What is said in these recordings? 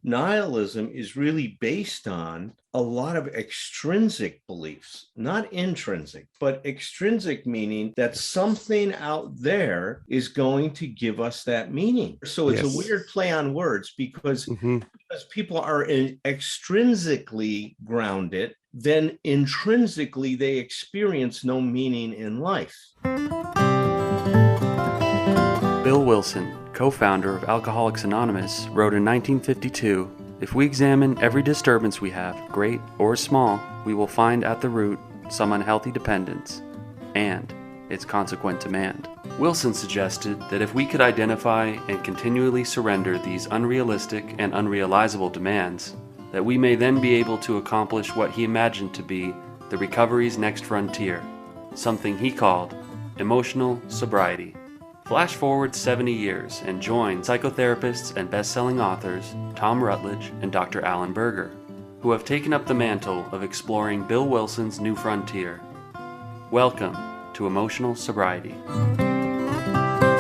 nihilism is really based on a lot of extrinsic beliefs, not intrinsic, but extrinsic, meaning that something out there is going to give us that meaning. So it's a weird play on words because people are extrinsically grounded, then intrinsically they experience no meaning in life. Bill Wilson, co-founder of Alcoholics Anonymous, wrote in 1952, "If we examine every disturbance we have, great or small, we will find at the root some unhealthy dependence and its consequent demand." Wilson suggested that if we could identify and continually surrender these unrealistic and unrealizable demands, that we may then be able to accomplish what he imagined to be the recovery's next frontier, something he called emotional sobriety. Flash forward 70 years and join psychotherapists and best-selling authors Thom Rutledge and Dr. Allen Berger, who have taken up the mantle of exploring Bill Wilson's new frontier. Welcome to Emotional Sobriety.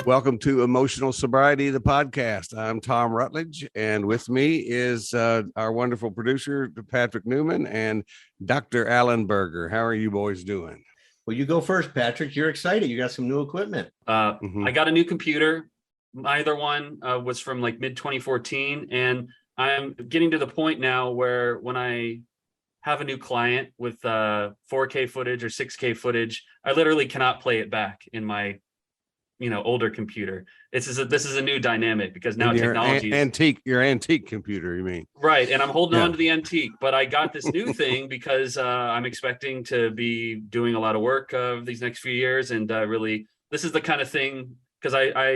Welcome to Emotional Sobriety, the podcast. I'm Thom Rutledge, and with me is our wonderful producer, Patrick Newman, and Dr. Allen Berger. How are you boys doing? Well, you go first, Patrick. You're excited. You got some new equipment. I got a new computer. My other one was from like mid-2014, and I'm getting to the point now where when I have a new client with 4K footage or 6K footage, I literally cannot play it back in my older computer. This is a new dynamic because now technology is your antique computer, you mean? Right. And I'm holding on to the antique, but I got this new thing because I'm expecting to be doing a lot of work these next few years. And really, this is the kind of thing, because I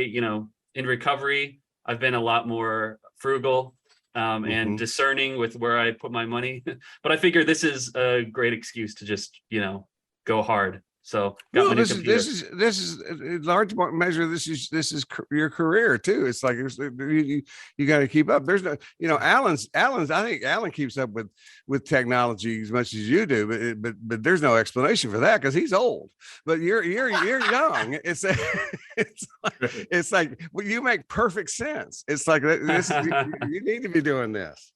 in recovery, I've been a lot more frugal and discerning with where I put my money. But I figure this is a great excuse to just, go hard. So this is in large measure. This is your career too. It's like you got to keep up. There's no, Allen's. I think Allen keeps up with technology as much as you do, but there's no explanation for that because he's old. But you're young. It's like well, you make perfect sense. It's like this. You need to be doing this.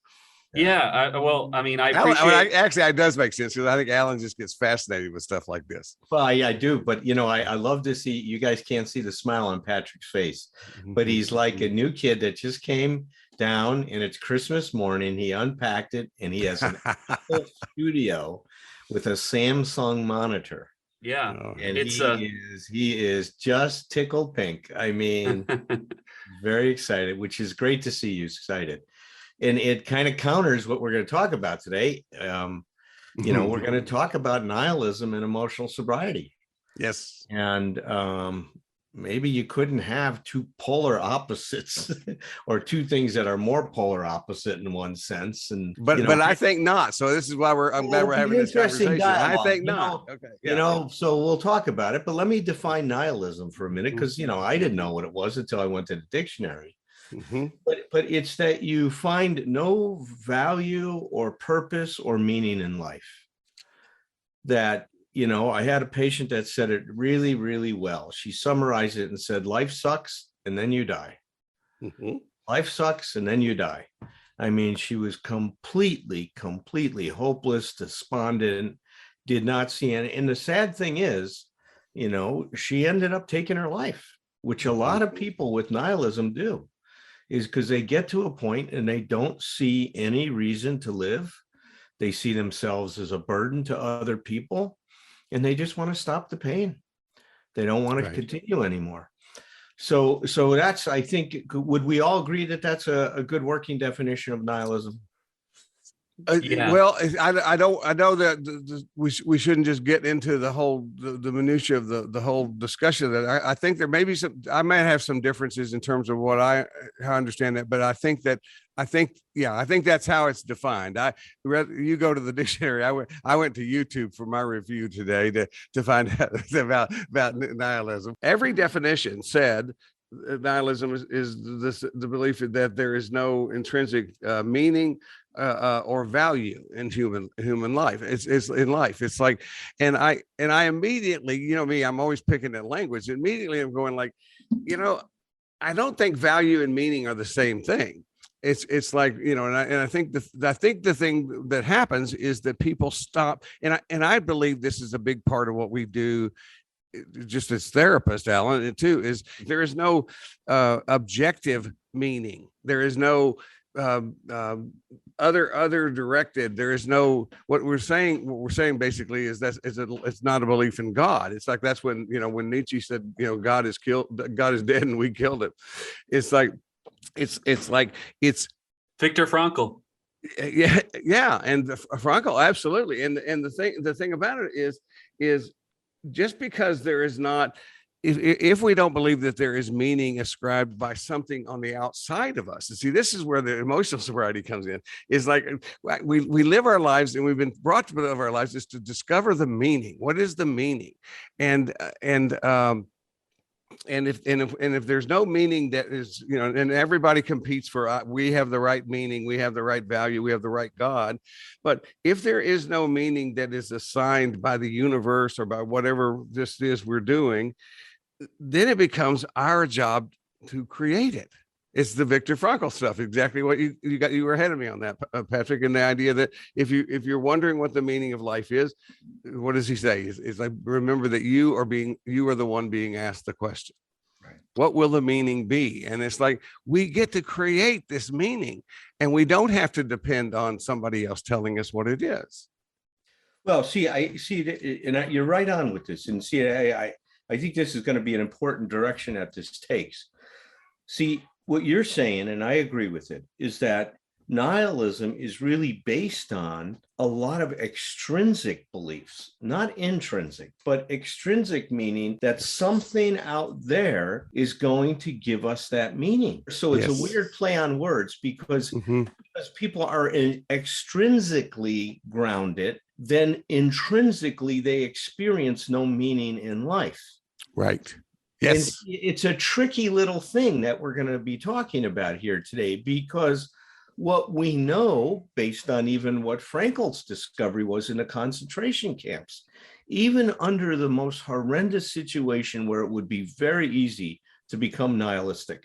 Yeah, I appreciate. Actually, it does make sense because I think Allen just gets fascinated with stuff like this. Well, yeah, I do, but I love to see. You guys can't see the smile on Patrick's face, but he's like a new kid that just came down, and it's Christmas morning. He unpacked it, and he has an Apple studio with a Samsung monitor. Yeah, and he is just tickled pink. I mean, very excited, which is great to see you excited. And it kind of counters what we're going to talk about today. We're going to talk about nihilism and emotional sobriety. Yes. And maybe you couldn't have two polar opposites or two things that are more polar opposite in one sense. But I think not. So this is why I'm glad we're having this conversation. Dialogue. I think not. Okay. Yeah. So we'll talk about it. But let me define nihilism for a minute, because I didn't know what it was until I went to the dictionary. But it's that you find no value or purpose or meaning in life. That, I had a patient that said it really, really well. She summarized it and said, life sucks and then you die. Life sucks and then you die. I mean, she was completely hopeless, despondent, did not see any. And the sad thing is, she ended up taking her life, which a lot of people with nihilism do. Is because they get to a point and they don't see any reason to live. They see themselves as a burden to other people, and they just want to stop the pain. They don't want to continue anymore. So that's, I think, would we all agree that that's a good working definition of nihilism? Well, I know that we shouldn't just get into the minutia of the whole discussion. That I think there may be I might have some differences in terms of how I understand that, but I think that's how it's defined. You go to the dictionary. I went to YouTube for my review today to find out about nihilism. Every definition said nihilism is the belief that there is no intrinsic meaning or value in human life. It's in life. It's like, and I immediately, me, I'm always picking at language. Immediately I'm going like, I don't think value and meaning are the same thing. it's like, you know, and I think the thing that happens is that people stop, and I believe this is a big part of what we do just as therapists, Alan, too, is there is no objective meaning. There is no other directed. There is no, what we're saying basically is that it's not a belief in God. It's like, that's when, you know, when Nietzsche said, you know, God is dead and we killed him. It's like, it's Viktor Frankl. Yeah. And Frankl, absolutely. And the thing about it is just because there is not, if we don't believe that there is meaning ascribed by something on the outside of us, and see, this is where the emotional sobriety comes in, is like we live our lives, and we've been brought to live our lives is to discover the meaning. What is the meaning? And if there's no meaning, that is, you know, and everybody competes for, we have the right meaning, we have the right value, we have the right God. But if there is no meaning that is assigned by the universe or by whatever this is we're doing, then it becomes our job to create it. It's the Viktor Frankl stuff. Exactly what you were ahead of me on that, Patrick. And the idea that if you're wondering what the meaning of life is, what does he say? It's like, remember that you are the one being asked the question. Right. What will the meaning be? And it's like, we get to create this meaning, and we don't have to depend on somebody else telling us what it is. Well, see, and you're right on with this. And see, I think this is going to be an important direction that this takes. See, what you're saying, and I agree with it, is that nihilism is really based on a lot of extrinsic beliefs, not intrinsic, but extrinsic, meaning that something out there is going to give us that meaning. So it's a weird play on words, because people are extrinsically grounded, then intrinsically they experience no meaning in life. Right. Yes. And it's a tricky little thing that we're going to be talking about here today, because what we know, based on even what Frankl's discovery was in the concentration camps, even under the most horrendous situation where it would be very easy to become nihilistic,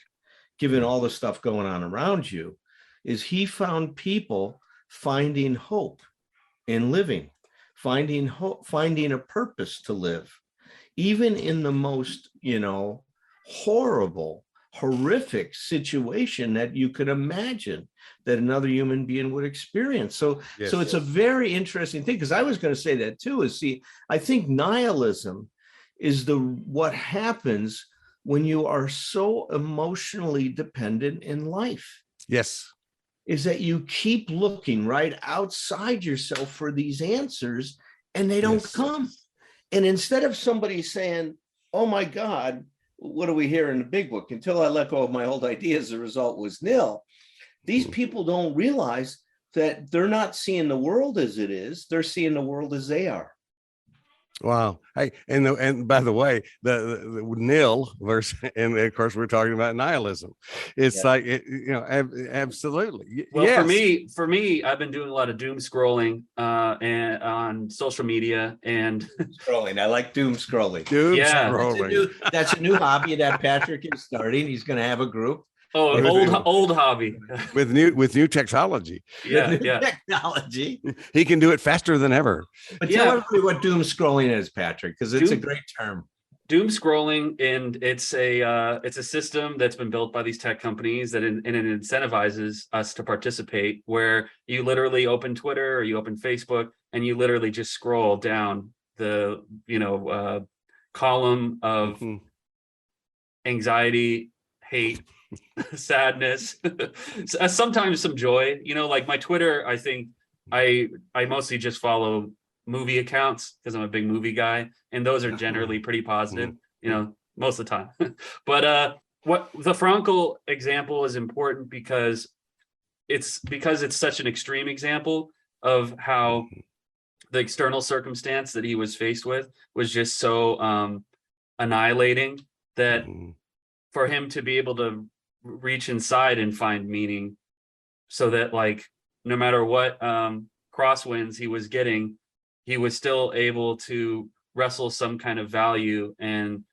given all the stuff going on around you, is he found people finding hope in living, finding hope, finding a purpose to live. Even in the most, you know, horrible, horrific situation that you could imagine that another human being would experience. So it's a very interesting thing, because I was going to say that too, is, see, I think nihilism is what happens when you are so emotionally dependent in life. Yes. Is that you keep looking right outside yourself for these answers, and they don't come. And instead of somebody saying, oh my God, what do we hear in the big book? Until I let go of my old ideas, the result was nil. These people don't realize that they're not seeing the world as it is. They're seeing the world as they are. Wow. Hey, and by the way, the nil verse, and of course we're talking about nihilism. It's like, you know, absolutely. Well, for me, I've been doing a lot of doom scrolling and on social media and scrolling. I like doom scrolling. Scrolling. That's a new hobby that Patrick is starting. He's going to have a group. Oh, an old hobby with new technology. Technology. He can do it faster than ever. But tell everybody what doom scrolling is, Patrick, because it's a great term. Doom scrolling, and it's a system that's been built by these tech companies and it incentivizes us to participate, where you literally open Twitter or you open Facebook and you literally just scroll down the column of anxiety, hate, sadness, sometimes some joy. You know, like my Twitter, I think I mostly just follow movie accounts because I'm a big movie guy, and those are generally pretty positive, you know, most of the time. But what the Frankl example is important because it's such an extreme example of how the external circumstance that he was faced with was just so annihilating that for him to be able to reach inside and find meaning, so that, like, no matter what crosswinds he was getting, he was still able to wrestle some kind of value and,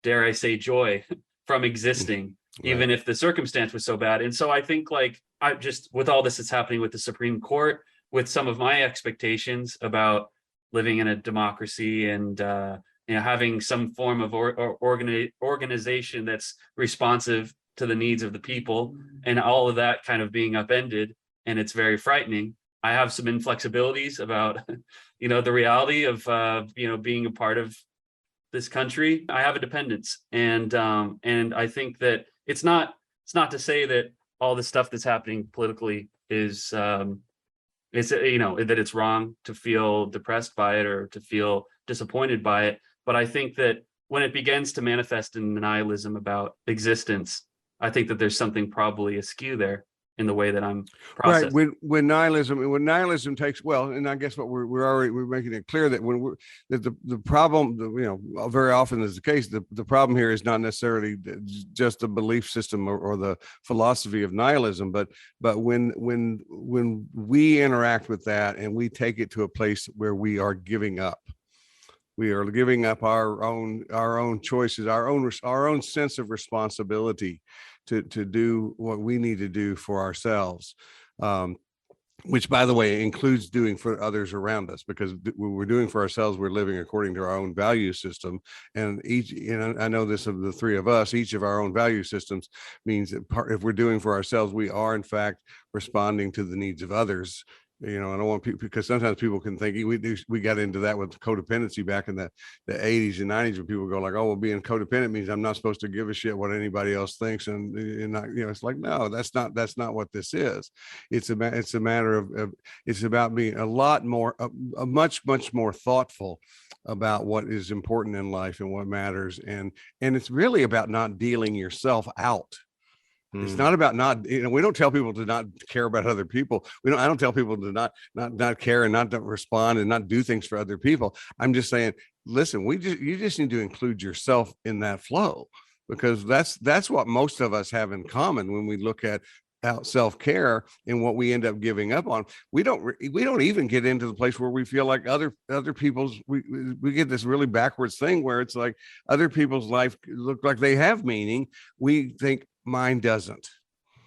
dare I say, joy from existing. even if the circumstance was so bad. And so I think, like, I just, with all this that's happening with the Supreme Court, with some of my expectations about living in a democracy and having some form of organization that's responsive to the needs of the people, and all of that kind of being upended, and it's very frightening. I have some inflexibilities about the reality of being a part of this country. I have a dependence, and I think that it's not to say that all the stuff that's happening politically is that it's wrong to feel depressed by it or to feel disappointed by it. But I think that when it begins to manifest in nihilism about existence, I think that there's something probably askew there in the way that I'm processing. Right. When nihilism takes, well, and I guess what we're making it clear that the problem, very often is the case. The problem here is not necessarily just the belief system or the philosophy of nihilism, but when we interact with that and we take it to a place where we are giving up. We are giving up our own choices, our own sense of responsibility to do what we need to do for ourselves, which, by the way, includes doing for others around us, because when we're doing for ourselves, we're living according to our own value system. And I know this of the three of us, each of our own value systems means that if we're doing for ourselves, we are in fact responding to the needs of others. I don't want people, because sometimes people can think we got into that with codependency back in the 80s and 90s, when people go like, oh, well, being codependent means I'm not supposed to give a shit what anybody else thinks. And not, it's like, no, that's not what this is. It's a matter of it's about being a lot more, a much more thoughtful about what is important in life and what matters. And it's really about not dealing yourself out. It's not about we don't tell people to not care about other people. I don't tell people to not care and not to respond and not do things for other people. I'm just saying, listen, you just need to include yourself in that flow, because that's what most of us have in common when we look at self-care and what we end up giving up on. We don't even get into the place where we feel like other people's, we get this really backwards thing where it's like other people's life look like they have meaning. We think mine doesn't.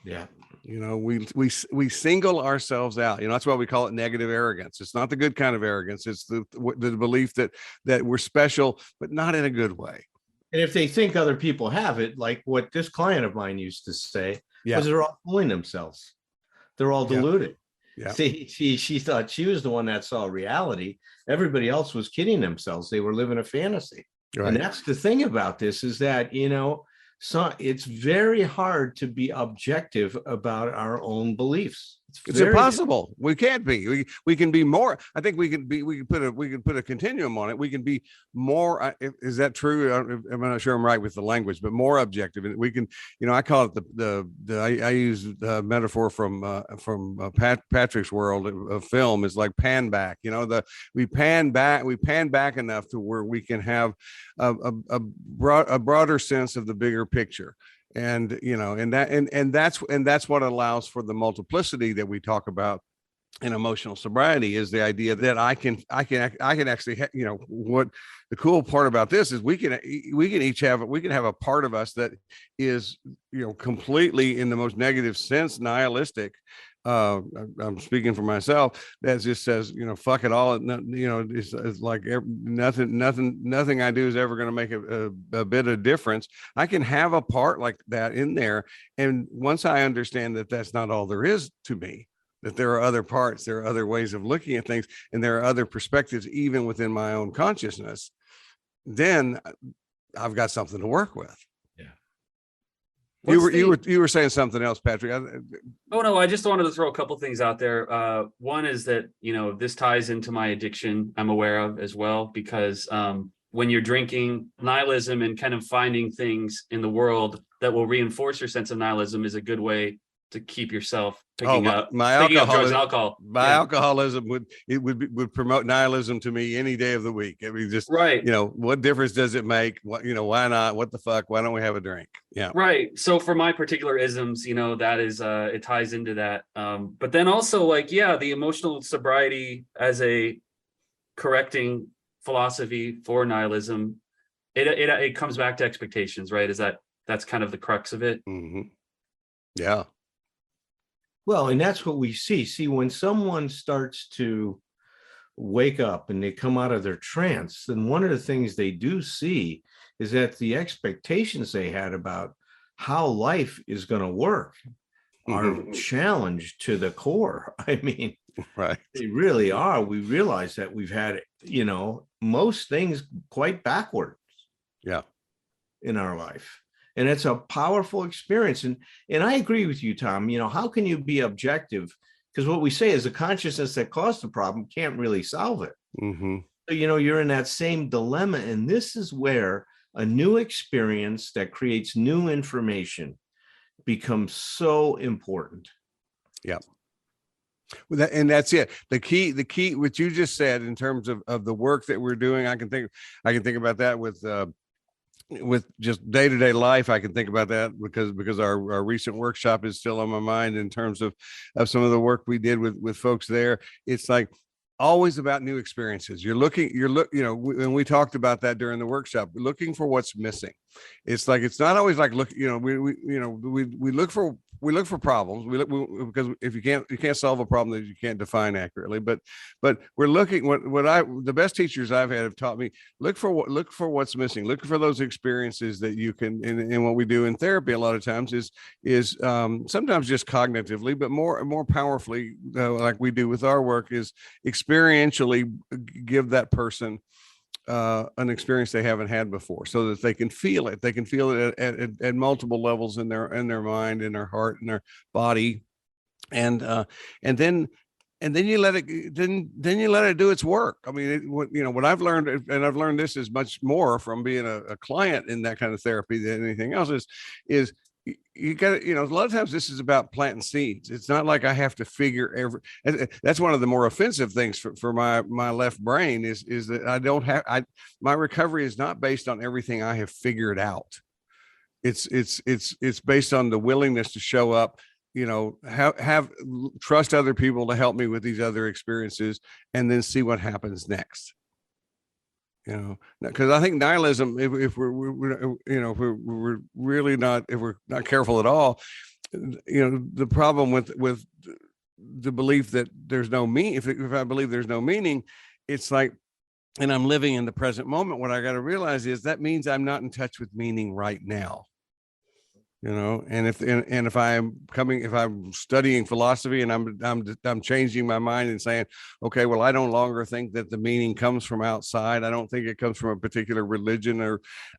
Yeah. We single ourselves out. That's why we call it negative arrogance. It's not the good kind of arrogance. It's the belief that we're special, but not in a good way. And if they think other people have it, like what this client of mine used to say, was they're all fooling themselves. They're all deluded. Yeah. See, she thought she was the one that saw reality. Everybody else was kidding themselves. They were living a fantasy. Right. And that's the thing about this, is that, so it's very hard to be objective about our own beliefs. It's impossible. We can't be. We can be more. I think we can put a continuum on it. We can be more. Is that true? I'm not sure I'm right with the language, but more objective. And we can, I call it I use the metaphor from Patrick's world of film is like pan back. We pan back enough to where we can have a broader sense of the bigger picture. And that's what allows for the multiplicity that we talk about in emotional sobriety, is the idea that I can actually, what the cool part about this is we can have a part of us that is, completely, in the most negative sense, nihilistic. I'm speaking for myself, that just says, fuck it all. It's like nothing I do is ever going to make a bit of difference. I can have a part like that in there. And once I understand that that's not all there is to me, that there are other parts, there are other ways of looking at things, and there are other perspectives, even within my own consciousness, then I've got something to work with. You were saying something else, Patrick. Oh no, I just wanted to throw a couple things out there. One is that, this ties into my addiction I'm aware of as well, because when you're drinking, nihilism and kind of finding things in the world that will reinforce your sense of nihilism is a good way to keep yourself picking up drugs and alcohol. My alcoholism would promote nihilism to me any day of the week. I mean, just right. What difference does it make? What, why not? What the fuck? Why don't we have a drink? Yeah. Right. So for my particular isms, that is it ties into that. But then also the emotional sobriety as a correcting philosophy for nihilism, it comes back to expectations, right? Is that that's kind of the crux of it. Yeah. Well, and that's what we see. See, when someone starts to wake up and they come out of their trance, then one of the things they do see is that the expectations they had about how life is going to work are challenged to the core. I mean, right. They really are. We realize that we've had, most things quite backwards. Yeah. In our life. And it's a powerful experience. And I agree with you, Tom. How can you be objective? Because what we say is the consciousness that caused the problem can't really solve it. So, you're in that same dilemma. And this is where a new experience that creates new information becomes so important. Yeah. Well, and that's it. The key, what you just said in terms of the work that we're doing, I can think about that with just day-to-day life. I can think about that because our recent workshop is still on my mind in terms of some of the work we did with folks there. It's like always about new experiences. And we talked about that during the workshop, looking for what's missing. It's like, it's not always like, we look for problems. Because if you can't solve a problem that you can't define accurately, but we're looking, the best teachers I've had have taught me, look for what's missing, look for those experiences that you can, and what we do in therapy a lot of times is sometimes just cognitively, but more powerfully, like we do with our work, is experientially give that person an experience they haven't had before, so that they can feel it. They can feel it at multiple levels in their mind, in their heart, in their body, and then you let it do its work. I mean, what I've learned, and I've learned this is much more from being a client in that kind of therapy than anything else, is you got to, a lot of times this is about planting seeds. It's not like I have to figure that's one of the more offensive things for my left brain is that my recovery is not based on everything I have figured out. It's based on the willingness to show up, have trust other people to help me with these other experiences, and then see what happens next. Because I think nihilism, if we're really not, if we're not careful at all, the problem with the belief that there's no meaning, if I believe there's no meaning, it's like, and I'm living in the present moment, what I got to realize is that means I'm not in touch with meaning right now. And if I'm studying philosophy and I'm changing my mind and saying, okay, well, I don't longer think that the meaning comes from outside. I don't think it comes from a particular religion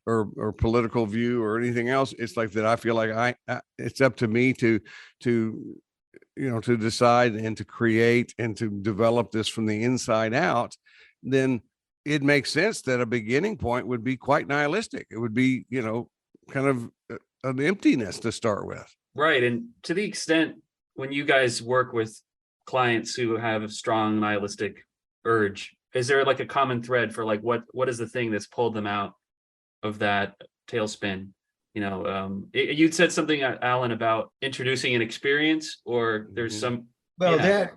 or political view or anything else. It's like that. I feel like it's up to me to decide and to create and to develop this from the inside out. Then it makes sense that a beginning point would be quite nihilistic. It would be, kind of an emptiness to start with. Right. And to the extent when you guys work with clients who have a strong nihilistic urge, is there like a common thread for like, what is the thing that's pulled them out of that tailspin? You'd said something, Alan, about introducing an experience, or there's some, well, that,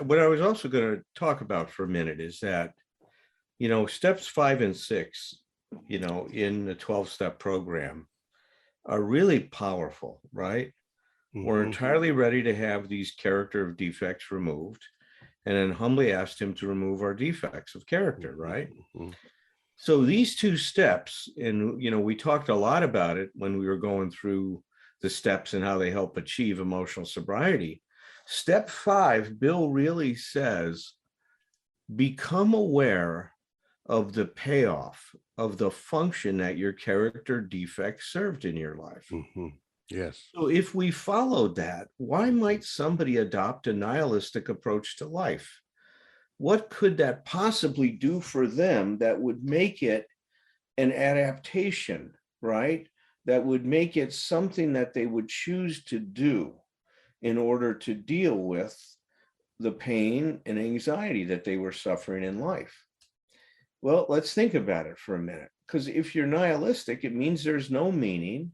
what I was also going to talk about for a minute is that, steps 5 and 6, in the 12-step program are really powerful, right? We're entirely ready to have these character defects removed, and then humbly asked him to remove our defects of character, right? So these 2 steps, and we talked a lot about it when we were going through the steps and how they help achieve emotional sobriety. Step 5, Bill really says, become aware of the payoff of the function that your character defect served in your life. Yes. So if we followed that, why might somebody adopt a nihilistic approach to life? What could that possibly do for them that would make it an adaptation, right? That would make it something that they would choose to do in order to deal with the pain and anxiety that they were suffering in life. Well, let's think about it for a minute, because if you're nihilistic, it means there's no meaning,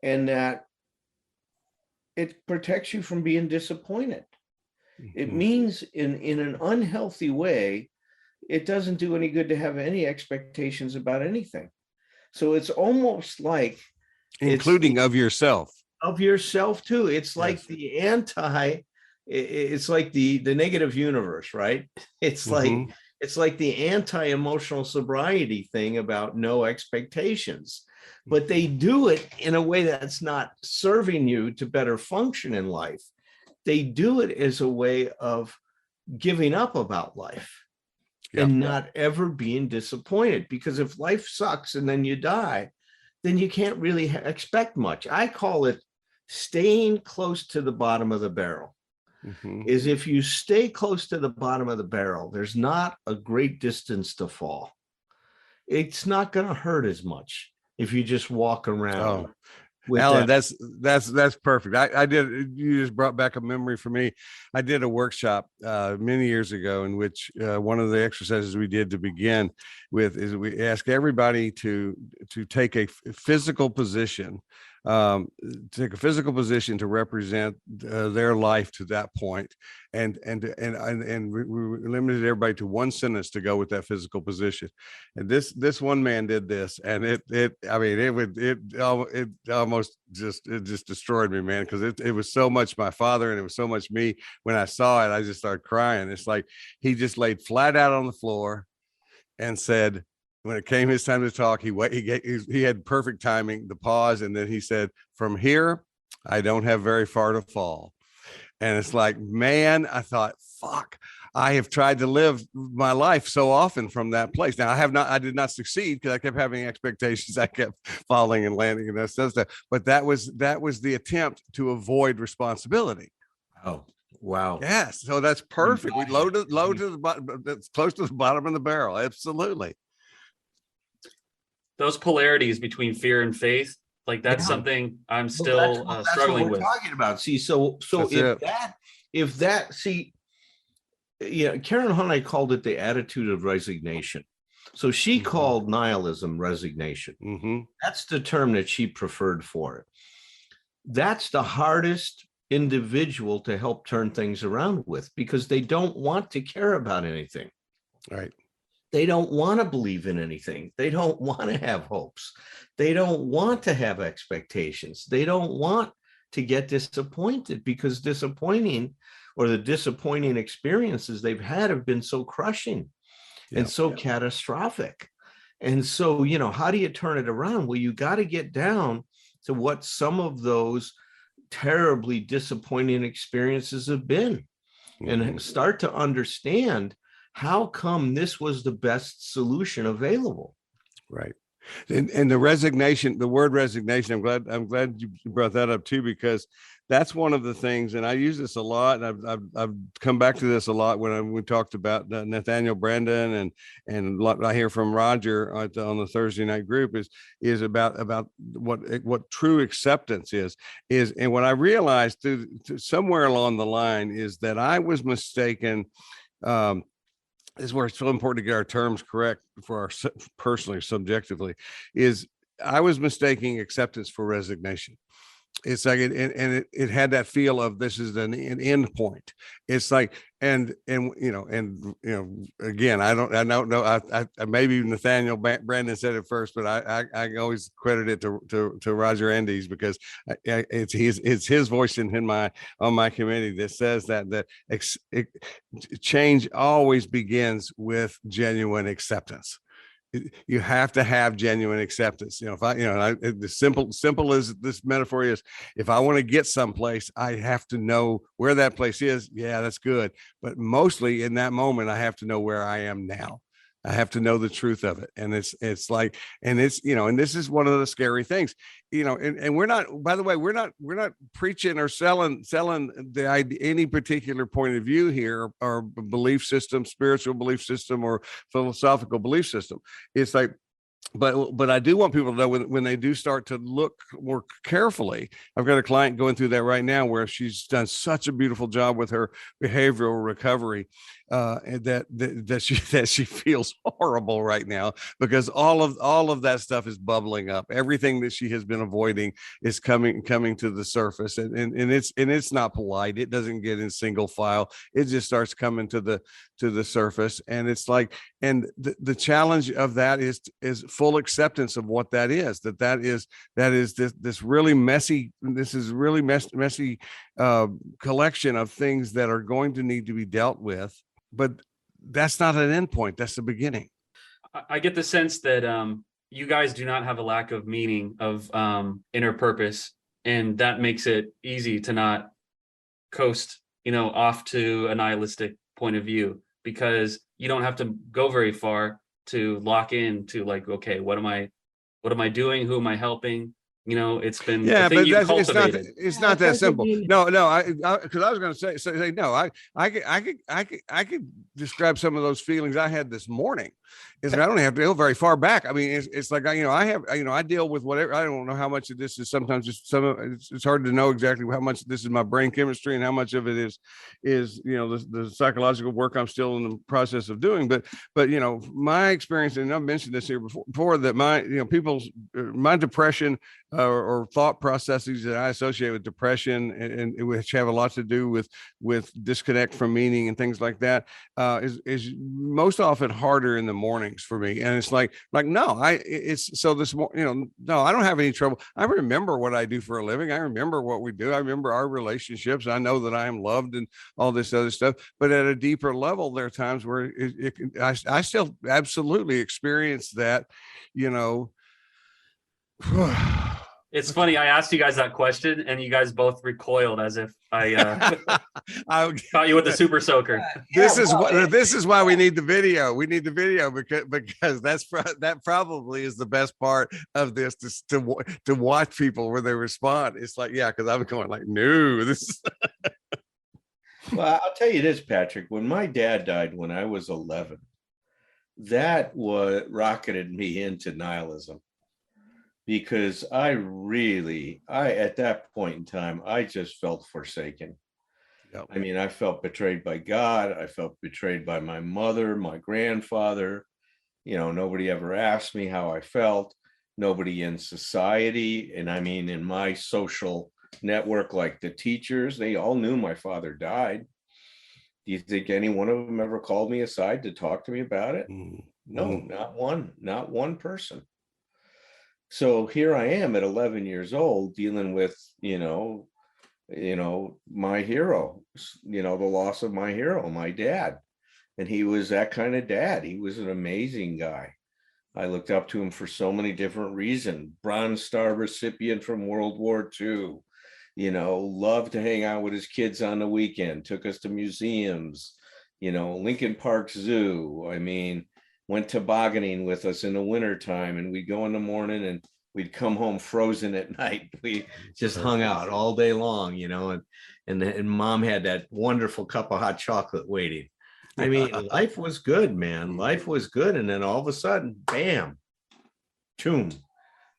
and that it protects you from being disappointed. It means in an unhealthy way, it doesn't do any good to have any expectations about anything. So it's almost like including of yourself. Of yourself too. It's like the it's like the negative universe, right? It's like it's like the anti-emotional sobriety thing about no expectations. But they do it in a way that's not serving you to better function in life. They do it as a way of giving up about life and not ever being disappointed. Because if life sucks and then you die, then you can't really expect much. I call it staying close to the bottom of the barrel. Is if you stay close to the bottom of the barrel, there's not a great distance to fall. It's not going to hurt as much if you just walk around. Allen, that's perfect. I did. You just brought back a memory for me. I did a workshop many years ago in which one of the exercises we did to begin with is we ask everybody to take a physical position, to represent their life to that point, and we limited everybody to one sentence to go with that physical position. And this one man did this, and it almost just destroyed me, man, because it was so much my father and it was so much me. When I saw it, I just started crying. It's like he just laid flat out on the floor and said, when it came his time to talk, he had perfect timing, the pause, and then he said, "From here, I don't have very far to fall." And it's like, man, I thought, fuck, I have tried to live my life so often from that place. Now I did not succeed because I kept having expectations. I kept falling and landing and that stuff. But that was the attempt to avoid responsibility. Oh, wow. Yes. So that's perfect. We low to the bottom, that's close to the bottom of the barrel. Absolutely. Those polarities between fear and faith, like that's something I'm still struggling with. Talking about. See, so if that, Karen Hunter called it the attitude of resignation. So she called nihilism resignation. That's the term that she preferred for it. That's the hardest individual to help turn things around with, because they don't want to care about anything. Right. They don't want to believe in anything. They don't want to have hopes. They don't want to have expectations. They don't want to get disappointed, because the disappointing experiences they've had have been so crushing and so catastrophic. And so, how do you turn it around? Well, you got to get down to what some of those terribly disappointing experiences have been and start to understand how come this was the best solution available. Right. And the resignation, the word resignation, I'm glad you brought that up too, because that's one of the things, and I use this a lot, and I've come back to this a lot when we talked about Nathaniel Brandon and I hear from Roger on the Thursday night group is about what true acceptance is, and what I realized through somewhere along the line is that I was mistaken. This is where it's so important to get our terms correct for our personally, subjectively, is I was mistaking acceptance for resignation. It's like it had that feel of this is an end point. It's like and again, I don't know. I maybe Nathaniel Brandon said it first, but I always credit it to Roger Andes, because it's his voice on my committee that says that change always begins with genuine acceptance. You have to have genuine acceptance. The simple as this metaphor is, if I want to get someplace, I have to know where that place is. Yeah, that's good. But mostly in that moment, I have to know where I am now. I have to know the truth of it. And it's like, and it's, and this is one of the scary things, and we're not, by the way, we're not preaching or selling the idea, any particular point of view here, or belief system, spiritual belief system, or philosophical belief system. It's like, but I do want people to know when they do start to look more carefully. I've got a client going through that right now where she's done such a beautiful job with her behavioral recovery, and that she feels horrible right now, because all of that stuff is bubbling up. Everything that she has been avoiding is coming to the surface, and it's not polite. It doesn't get in single file. It just starts coming to the surface, and it's like, and the challenge of that is full acceptance of what that is, that is this really messy, messy collection of things that are going to need to be dealt with. But that's not an endpoint. That's the beginning. I get the sense that you guys do not have a lack of meaning, of inner purpose, and that makes it easy to not coast, off to a nihilistic point of view, because you don't have to go very far to lock in to like, okay, what am I doing? Who am I helping? It's been but cultivated. It's not that simple. No, because I was going to say no. I could describe some of those feelings I had this morning. I don't have to go very far back. I mean, it's like I deal with whatever. I don't know how much of this is sometimes just it's hard to know exactly how much of this is my brain chemistry and how much of it is the psychological work I'm still in the process of doing. But my experience, and I've mentioned this here before that my depression or thought processes that I associate with depression and which have a lot to do with disconnect from meaning and things like that is most often harder in the mornings for me. And it's like no, no, I don't have any trouble. I remember what I do for a living. I remember what we do. I remember our relationships. I know that I am loved and all this other stuff. But at a deeper level, there are times where I still absolutely experience that. It's funny. I asked you guys that question, and you guys both recoiled as if I caught you with the super soaker. This is why we need the video. We need the video because that probably is the best part of this to watch people where they respond. It's like, yeah, because I'm going like, no, this is. Well, I'll tell you this, Patrick. When my dad died when I was 11, that rocketed me into nihilism. Because I at that point in time, I just felt forsaken. Yep. I mean, I felt betrayed by God. I felt betrayed by my mother, my grandfather. Nobody ever asked me how I felt. Nobody in society. And I mean, in my social network, like the teachers, they all knew my father died. Do you think any one of them ever called me aside to talk to me about it? No, not one person. So here I am at 11 years old dealing with, my hero, the loss of my hero, my dad. And he was that kind of dad. He was an amazing guy. I looked up to him for so many different reasons. Bronze Star recipient from World War II, loved to hang out with his kids on the weekend, took us to museums, Lincoln Park Zoo. I mean, went tobogganing with us in the wintertime, and we'd go in the morning and we'd come home frozen at night. We just hung out all day long, and mom had that wonderful cup of hot chocolate waiting. I mean, life was good, man. Life was good. And then all of a sudden, bam, boom,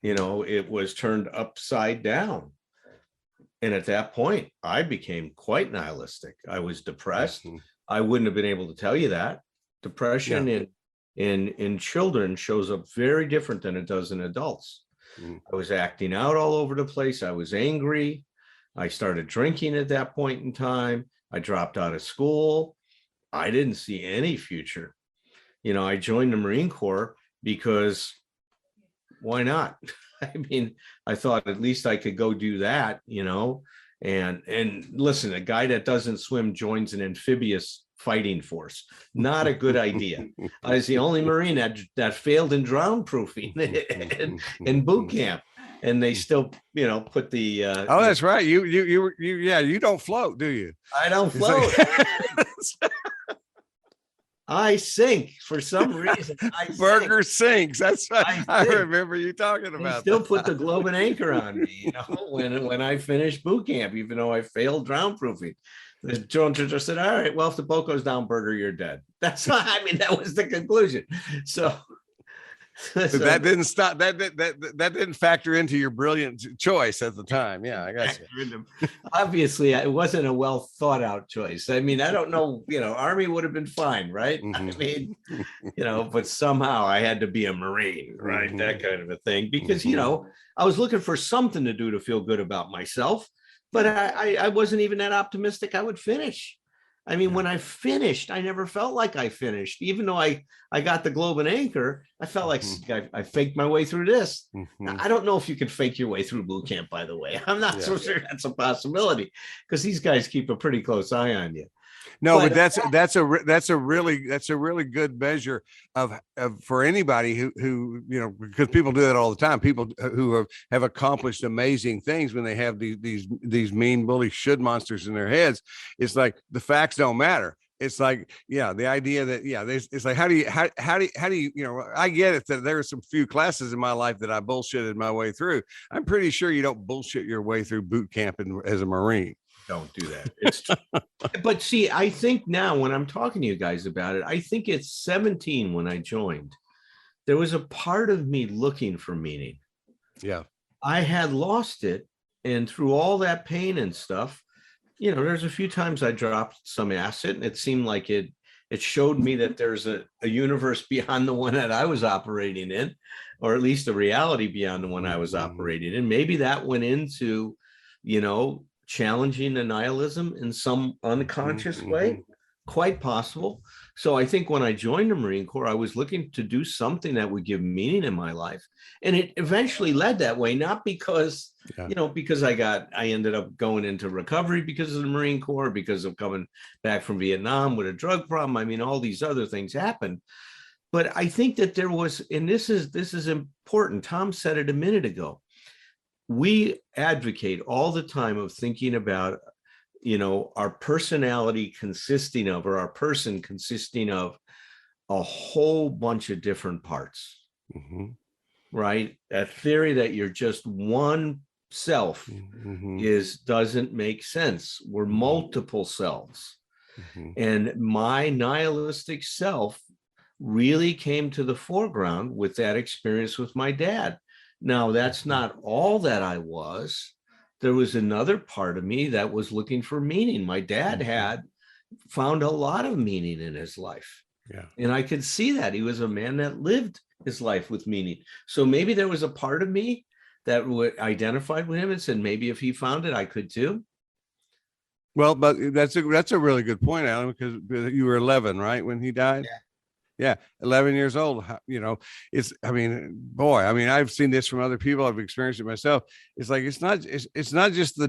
it was turned upside down. And at that point, I became quite nihilistic. I was depressed. I wouldn't have been able to tell you that. Depression in children shows up very different than it does in adults. I was acting out all over the place. I was angry. I started drinking at that point in time. I dropped out of school. I didn't see any future. I joined the Marine Corps because why not? I mean, I thought at least I could go do that, and listen, a guy that doesn't swim joins an amphibious fighting force. Not a good idea. I was the only Marine that failed in drown proofing in boot camp. And they still, put the that's right. You don't float, do you? I don't float. I sink for some reason. Burger sinks. That's right. I remember you talking about. They still put the Globe and Anchor on me, when I finished boot camp, even though I failed drown proofing. The drone just said, "All right, well, if the boat goes down, Burger, you're dead." That's not. I mean, that was the conclusion. So that didn't stop. That didn't factor into your brilliant choice at the time. Yeah, I got you. Obviously, it wasn't a well thought out choice. I mean, I don't know. Army would have been fine, right? I mean, but somehow I had to be a Marine, right? That kind of a thing, because I was looking for something to do to feel good about myself. But I wasn't even that optimistic I would finish. I mean, when I finished, I never felt like I finished. Even though I got the Globe and Anchor, I felt like I faked my way through this. Now, I don't know if you can fake your way through boot camp, by the way. I'm not so sure that's a possibility, because these guys keep a pretty close eye on you. No, but that's a really good measure of for anybody who because people do that all the time. People who have accomplished amazing things when they have these mean, bully, should monsters in their heads. It's like the facts don't matter. It's like, the idea that, it's like, how do you, I get it that there are some few classes in my life that I bullshitted my way through. I'm pretty sure you don't bullshit your way through boot camp as a Marine. Don't do that. It's but see, I think now when I'm talking to you guys about it, I think it's 17 when I joined. There was a part of me looking for meaning. Yeah. I had lost it. And through all that pain and stuff, there's a few times I dropped some acid, and it seemed like it showed me that there's a universe beyond the one that I was operating in, or at least a reality beyond the one I was operating in. Maybe that went into, challenging the nihilism in some unconscious way. Quite possible. So I think when I joined the Marine Corps, I was looking to do something that would give meaning in my life. And it eventually led that way, not because, because I ended up going into recovery because of the Marine Corps, because of coming back from Vietnam with a drug problem. I mean, all these other things happened. But I think that there was, and this is important. Tom said it a minute ago. We advocate all the time of thinking about, our personality consisting of, or our person consisting of a whole bunch of different parts, right? That theory that you're just one self doesn't make sense. We're multiple selves. And my nihilistic self really came to the foreground with that experience with my dad. Now, that's not all that I was. There was another part of me that was looking for meaning. My dad had found a lot of meaning in his life. Yeah. And I could see that he was a man that lived his life with meaning. So maybe there was a part of me that identified with him and said, maybe if he found it, I could too. Well, but that's a really good point, Alan, because you were 11, right, when he died? Yeah, 11 years old. I've seen this from other people. I've experienced it myself. It's like, it's not just the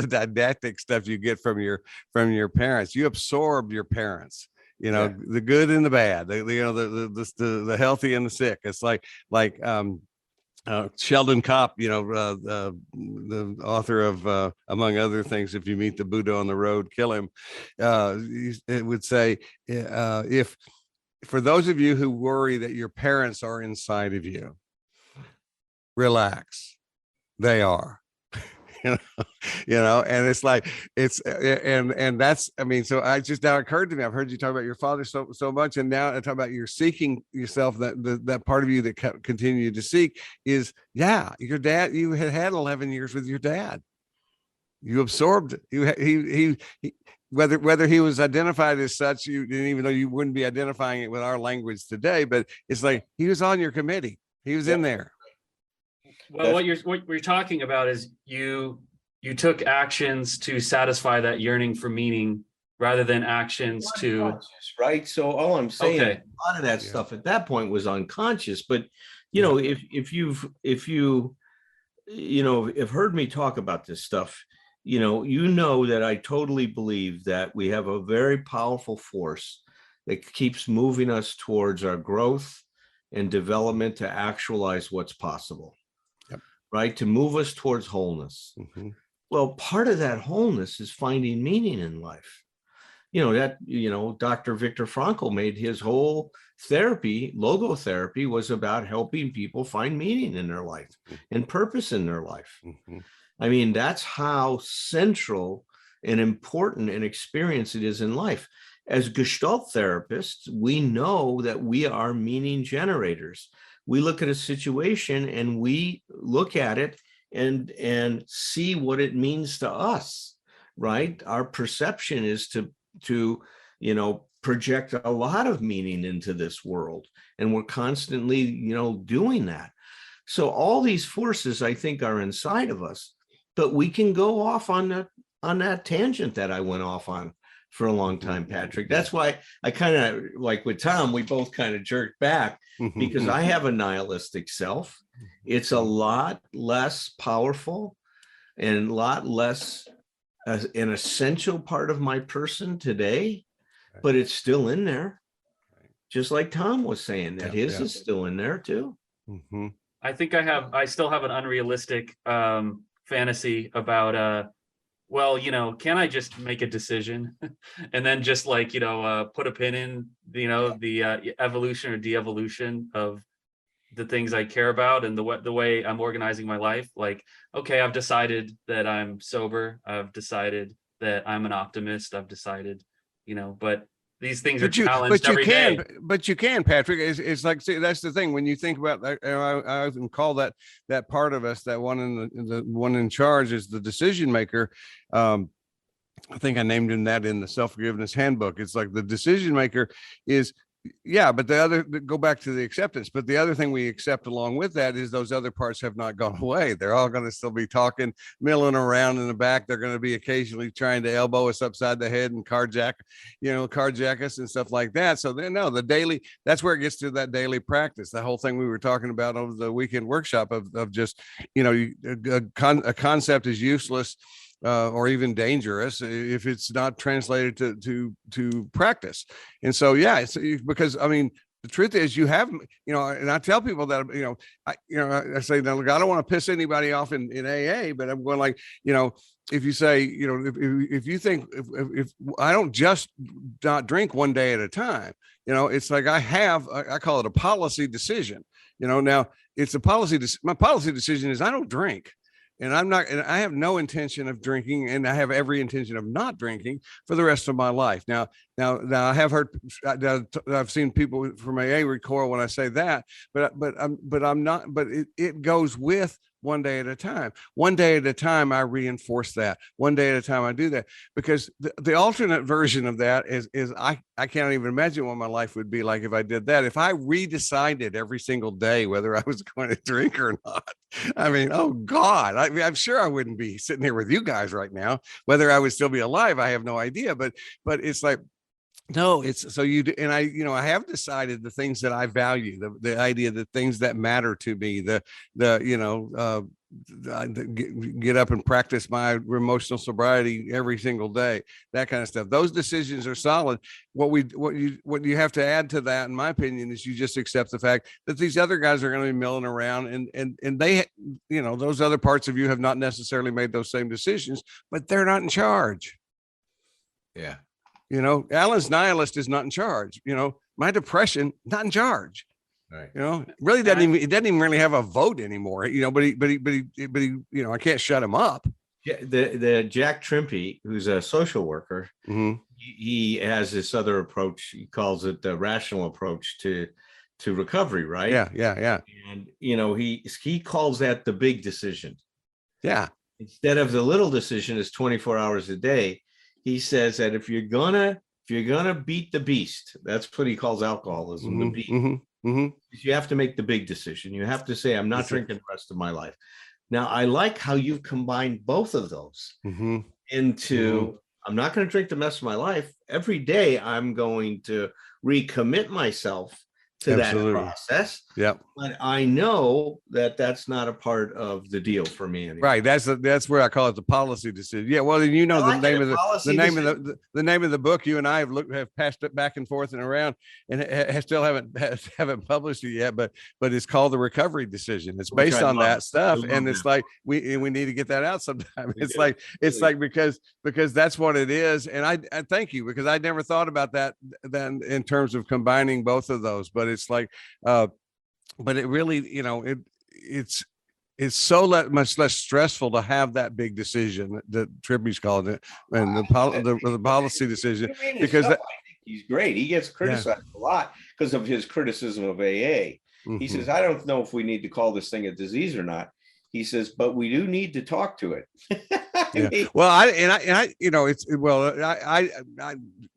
didactic stuff you get from your parents. You absorb your parents, the good and the bad, the healthy and the sick. It's like Sheldon Kopp, the author of, among other things, If You Meet the Buddha on the Road, Kill Him. It would say, if for those of you who worry that your parents are inside of you, relax. They are. And it's like, and that's, so I just now occurred to me, I've heard you talk about your father so much, and now I talk about your seeking yourself, that part of you that continue to seek is, your dad, you had 11 years with your dad. You absorbed it. He whether he was identified as such, you didn't even know, you wouldn't be identifying it with our language today, but it's like he was on your committee. He was in there. Well, what you're talking about is you took actions to satisfy that yearning for meaning rather than actions to, right. So all I'm saying, a lot of that stuff at that point was unconscious. But if you've heard me talk about this stuff, that I totally believe that we have a very powerful force that keeps moving us towards our growth and development to actualize what's possible. Right? To move us towards wholeness. Well, part of that wholeness is finding meaning in life. Dr. Viktor Frankl made his whole therapy, logotherapy, was about helping people find meaning in their life and purpose in their life. I mean, that's how central and important an experience it is in life. As Gestalt therapists, we know that we are meaning generators. We look at a situation and we look at it and see what it means to us, right? Our perception is to project a lot of meaning into this world. And we're constantly, doing that. So all these forces, I think, are inside of us, but we can go off on that tangent that I went off on for a long time, Patrick. That's why I kind of, like with Tom, we both kind of jerked back, because I have a nihilistic self. It's a lot less powerful and a lot less an essential part of my person today, but it's still in there. Just like Tom was saying, that his is still in there too. I think I still have an unrealistic fantasy about well, can I just make a decision and then just like, put a pin in, the evolution or de-evolution of the things I care about and the way I'm organizing my life. Like, okay, I've decided that I'm sober. I've decided that I'm an optimist. I've decided, but these things are challenged every day. But you can, Patrick. It's like, see, that's the thing. When you think about, I often call that part of us, that one the one in charge, is the decision maker. I think I named him that in the self-forgiveness handbook. It's like the decision maker is, but go back to the acceptance. But the other thing we accept along with that is those other parts have not gone away. They're all going to still be talking, milling around in the back. They're going to be occasionally trying to elbow us upside the head and carjack us and stuff like that. So that's where it gets to that daily practice. The whole thing we were talking about over the weekend workshop of just, a concept is useless or even dangerous if it's not translated to practice. And so, it's because, I mean, the truth is you have, and I tell people that, I say, now, look, I don't want to piss anybody off in AA, but I'm going like, if you say, if you think, if I don't just not drink one day at a time, it's like I call it a policy decision, now it's a policy. My policy decision is I don't drink. And I have no intention of drinking, and I have every intention of not drinking for the rest of my life. Now I have heard, I've seen people from AA recoil when I say that, but I'm not, but it goes with one day at a time. One day at a time, I reinforce that. One day at a time, I do that, because the alternate version of that is I can't even imagine what my life would be like if I did that. If I redecided every single day whether I was going to drink or not, I mean, oh God, I'm sure I wouldn't be sitting here with you guys right now. Whether I would still be alive, I have no idea. But it's like, no, it's so you do, and I have decided the things that I value, the idea, the things that matter to me, get up and practice my emotional sobriety every single day, that kind of stuff. Those decisions are solid. What you have to add to that, in my opinion, is you just accept the fact that these other guys are going to be milling around, and they, those other parts of you have not necessarily made those same decisions, but they're not in charge. Yeah. Allen's nihilist is not in charge. My depression, not in charge. Right. Really doesn't even really have a vote anymore. But he I can't shut him up. Yeah, the Jack Trimpey, who's a social worker, he has this other approach. He calls it the rational approach to recovery, right? Yeah. And he calls that the big decision. Yeah. Instead of the little decision is 24 hours a day. He says that if you're gonna beat the beast, that's what he calls alcoholism, the beast. You have to make the big decision. You have to say, I'm not drinking the rest of my life. Now, I like how you've combined both of those into, I'm not going to drink the rest of my life. Every day, I'm going to recommit myself to that process. Yeah. But I know that that's not a part of the deal for me anymore. Right. That's where I call it the policy decision. Yeah. Well, then the name of the book you and I have passed it back and forth and around, and still haven't published it yet. But it's called The Recovery Decision. It's based on that stuff, and it's like we need to get that out sometime. It's like because that's what it is. And I thank you, because I never thought about that then in terms of combining both of those. But it's like, but it really, it's so much less stressful to have that big decision that Trippy's called it, and the policy decision, because I think he's great. He gets criticized a lot because of his criticism of AA. He says, I don't know if we need to call this thing a disease or not. He says, but we do need to talk to it. Well,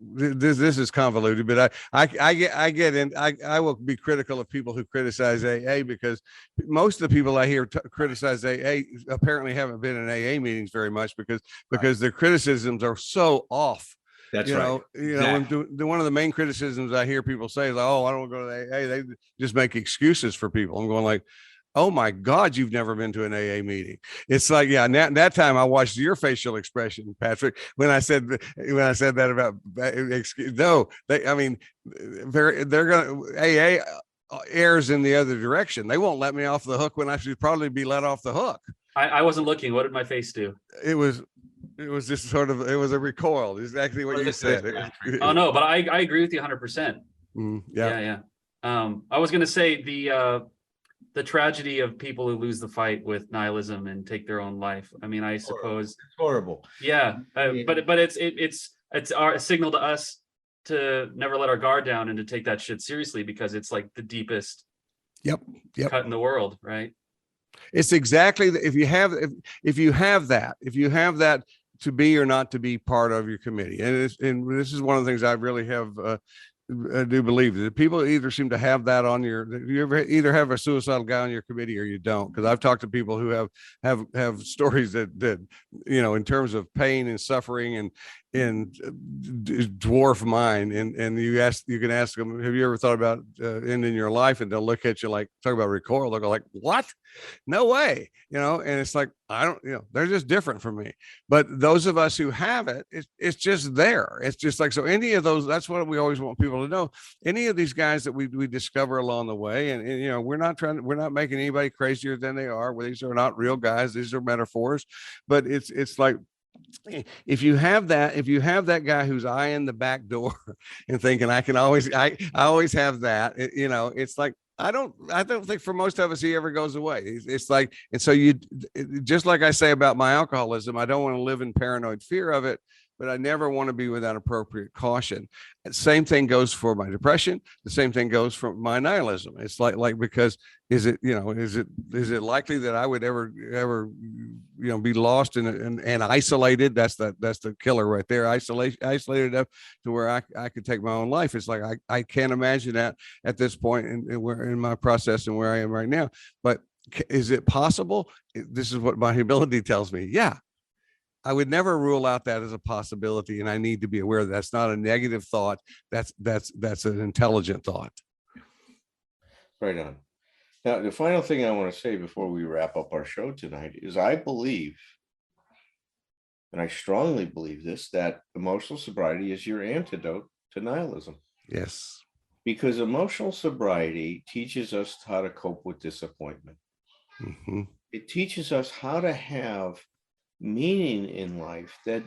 this is convoluted, but I will be critical of people who criticize AA, because most of the people I hear criticize AA apparently haven't been in AA meetings very much, because their criticisms are so off That's right. One of the main criticisms I hear people say is, "Oh, I don't go to the AA." They just make excuses for people. I'm going like, "Oh my God, you've never been to an AA meeting." It's like, yeah. That time I watched your facial expression, Patrick, when I said that about excuse. No, they're gonna AA airs in the other direction. They won't let me off the hook when I should probably be let off the hook. I wasn't looking. What did my face do? It was just sort of, it was a recoil. Exactly what you said. Oh no, but I agree with you 100%. Yeah. I was going to say the tragedy of people who lose the fight with nihilism and take their own life. I mean, I suppose it's horrible. Yeah, but it's a signal to us to never let our guard down and to take that shit seriously, because it's like the deepest cut in the world, right? It's exactly if you have that to be or not to be part of your committee, and this is one of the things I really have. I do believe that people either seem to have that on you either have a suicidal guy on your committee or you don't. Because I've talked to people who have stories that in terms of pain and suffering and dwarf mine. And you can ask them, have you ever thought about ending your life? And they'll look at you like, talk about recoil. They'll go like, what? No way. And it's like, I don't, they're just different from me. But those of us who have it, it's just there. It's just like, so any of those, that's what we always want people to know. Any of these guys that we discover along the way, and we're not making anybody crazier than they are. These are not real guys. These are metaphors. But it's like, if you have that guy who's eyeing the back door and thinking I always have that, it's like, I don't think for most of us he ever goes away. It's like, and so just like I say about my alcoholism, I don't want to live in paranoid fear of it, but I never want to be without appropriate caution. And same thing goes for my depression. The same thing goes for my nihilism. It's like because is it likely that I would ever be lost and isolated? That's the killer right there. Isolated enough to where I could take my own life. It's like I can't imagine that at this point in my process and where I am right now. But is it possible? This is what my humility tells me. Yeah. I would never rule out that as a possibility, and I need to be aware that that's not a negative thought. That's an intelligent thought. Right on. Now, the final thing I want to say before we wrap up our show tonight is I believe, and I strongly believe this, that emotional sobriety is your antidote to nihilism. Yes. Because emotional sobriety teaches us how to cope with disappointment. Mm-hmm. It teaches us how to have meaning in life I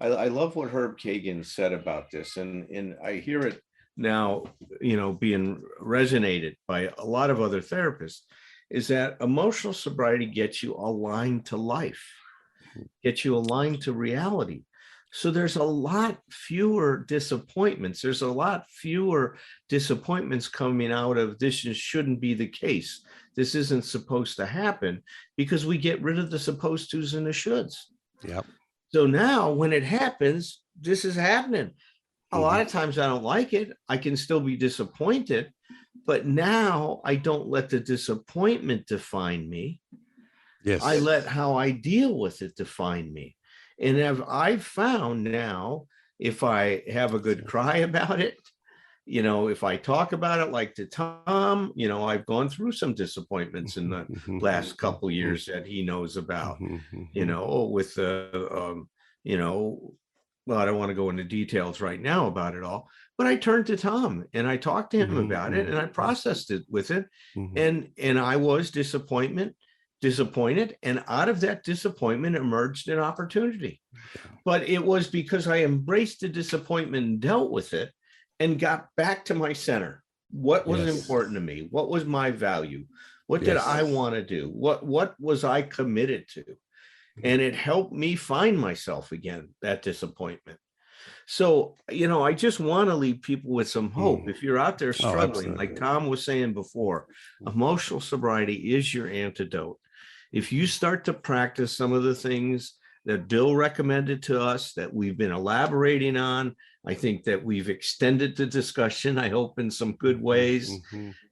love what Herb Kagan said about this, and I hear it now, being resonated by a lot of other therapists, is that emotional sobriety gets you aligned to life, gets you aligned to reality. So there's a lot fewer disappointments. There's a lot fewer disappointments coming out of this shouldn't be the case. This isn't supposed to happen, because we get rid of the supposed tos and the shoulds. Yep. So now when it happens, this is happening. A lot of times I don't like it. I can still be disappointed, but now I don't let the disappointment define me. Yes. I let how I deal with it define me. And I've found now, if I have a good cry about it, if I talk about it like to Tom, I've gone through some disappointments in the last couple of years that he knows about, with well, I don't want to go into details right now about it all, but I turned to Tom and I talked to him about it, and I processed it with it. And I was disappointed, and out of that disappointment emerged an opportunity. But it was because I embraced the disappointment and dealt with it and got back to my center. What was important to me? What was my value? What did I want to do? What was I committed to? And it helped me find myself again, that disappointment. So, I just want to leave people with some hope. If you're out there struggling, like Tom was saying before, emotional sobriety is your antidote. If you start to practice some of the things that Bill recommended to us, that we've been elaborating on, I think that we've extended the discussion, I hope in some good ways,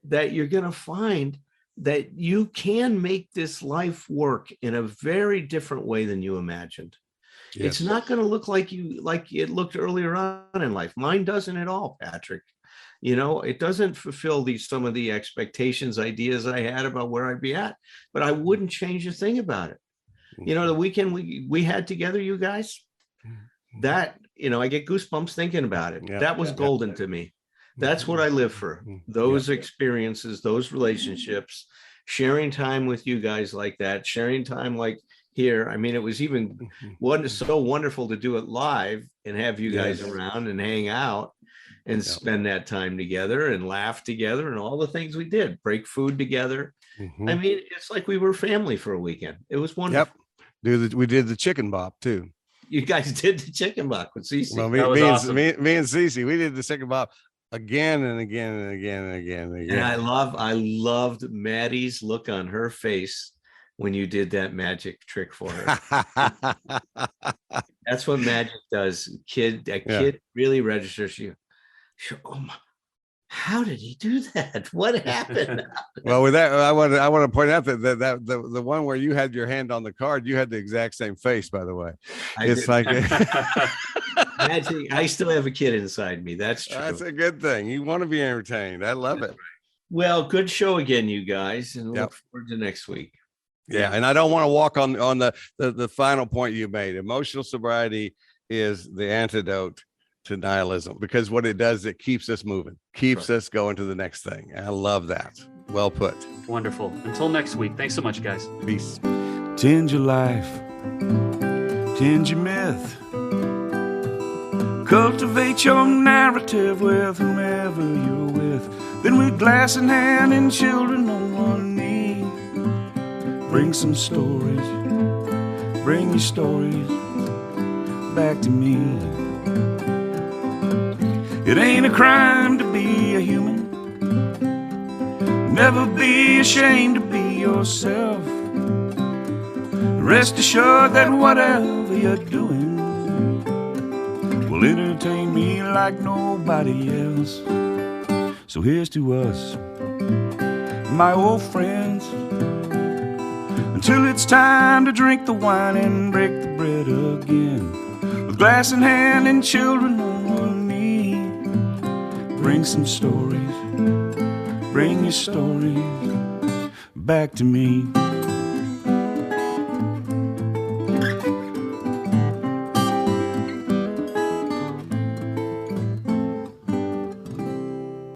that you're going to find that you can make this life work in a very different way than you imagined. It's not going to look like it looked earlier on in life. Mine doesn't at all, Patrick. You know, it doesn't fulfill some of the expectations, ideas I had about where I'd be at, but I wouldn't change a thing about it. You know, the weekend we had together, you guys, that, you know, I get goosebumps thinking about it. That was golden to me. That's what I live for. Those experiences, those relationships, sharing time with you guys like that, sharing time like here. I mean, it was even so wonderful to do it live and have you guys around and hang out and spend that time together and laugh together and all the things we did, break food together. I mean, it's like we were family for a weekend. It was wonderful. We did the chicken bop too. You guys did the chicken bop with Cece. Well, me and Cece, we did the chicken bop again and again and again and again and again. And I loved Maddie's look on her face when you did that magic trick for her. That's what magic does. Kid really registers you. Oh my, how did he do that? What happened? Well, with that, I want to point out that the one where you had your hand on the card, you had the exact same face, by the way. Magic. I still have a kid inside me. That's true. That's a good thing. You want to be entertained. I love it. Well, good show again, you guys, and look forward to next week. Yeah, and I don't want to walk on the final point you made. Emotional sobriety is the antidote to nihilism, because what it does, it keeps us moving, keeps us going to the next thing. I love that. Well put. Wonderful. Until next week. Thanks so much, guys. Peace. Tend your life, tend your myth, cultivate your narrative with whomever you're with. Then with glass in hand and children on one knee, bring some stories, bring your stories back to me. It ain't a crime to be a human. Never be ashamed to be yourself. Rest assured that whatever you're doing will entertain me like nobody else. So here's to us, my old friends, until it's time to drink the wine and break the bread again. With glass in hand and children on one knee, bring some stories, bring your stories back to me.